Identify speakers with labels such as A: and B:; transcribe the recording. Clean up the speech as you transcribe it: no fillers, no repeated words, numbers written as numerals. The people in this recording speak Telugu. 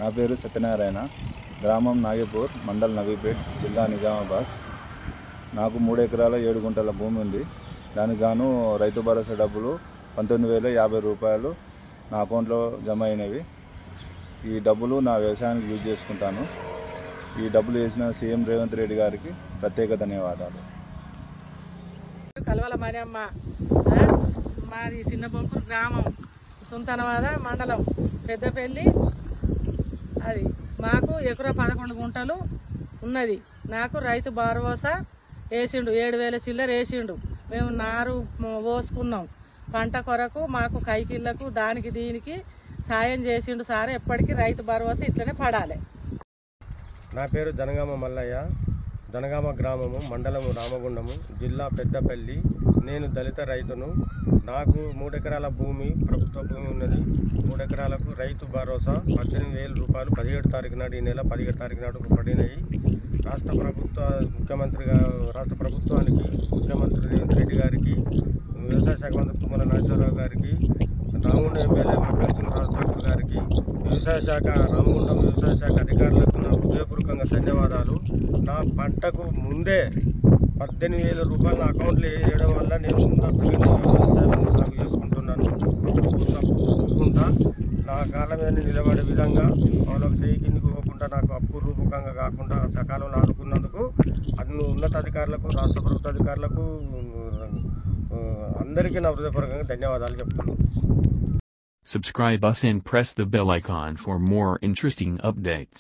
A: నా పేరు సత్యనారాయణ, గ్రామం నాగపూర్, మండల్ నవీపేట్, జిల్లా నిజామాబాద్. నాకు 3 ఎకరాల 7 గుంటల భూమి ఉంది. దానికి గాను రైతు భరోసా డబ్బులు 19,050 రూపాయలు నా అకౌంట్లో జమ అయినవి. ఈ డబ్బులు నా వ్యవసాయానికి యూజ్ చేసుకుంటాను. ఈ డబ్బులు వేసిన సీఎం రేవంత్ రెడ్డి గారికి ప్రత్యేక ధన్యవాదాలు.
B: కలవల మరియమ్మ, మాది చిన్నబొంకూరు గ్రామం, సుంతనవాద మండలం, పెద్దపల్లి. అది మాకు ఎకరా 11 గుంటలు ఉన్నది. నాకు రైతు భరోసా వేసిండు, 7,000 చిల్లర వేసిండు. మేము నారు పోసుకున్నాం పంట కొరకు. మాకు కైకిళ్లకు దానికి దీనికి సాయం చేసిండు సార్. ఎప్పటికీ రైతు భరోసా ఇట్లనే పడాలి.
C: నా పేరు జనగామ మల్లయ్య, జనగామ గ్రామము, మండలము రామగుండము, జిల్లా పెద్దపల్లి. నేను దళిత రైతును. నాకు 3 ఎకరాల భూమి, ప్రభుత్వ భూమి ఉన్నది. 3 ఎకరాలకు రైతు భరోసా 18,000 రూపాయలు 17 తారీఖు నాడు, ఈ నెల 17 తారీఖు నాడు పడినాయి. రాష్ట్ర ప్రభుత్వానికి, ముఖ్యమంత్రి రేవంత్ రెడ్డి గారికి, వ్యవసాయ శాఖ మంత్రి తుమ్మల నాగేశ్వరరావు గారికి, రామగుండం ఎమ్మెల్యే రాజశేఖర్ గారికి, రామగుండం వ్యవసాయ శాఖ అధికారులకు నా హృదయపూర్వకంగా ధన్యవాదాలు. నా పంటకు ముందే 18,000 రూపాయలు నా అకౌంట్లో వేయడం వల్ల నేను ముందస్తుగా వ్యవసాయం సాగు చేసుకుంటున్నాను. ఒప్పుకుంటా నా కాళ్ళ మీద నిలబడే విధంగా వాళ్ళకి చేయి కిందికి పోకుండా నాకు అప్పు రూపకంగా కాకుండా సకాలంలో ఆదుకున్నందుకు అన్ని ఉన్నతాధికారులకు, రాష్ట్ర ప్రభుత్వ అధికారులకు అందరికీ నా హృదయపూర్వకంగా ధన్యవాదాలు చెప్తున్నాను.
D: Subscribe us and press the bell icon for more interesting updates.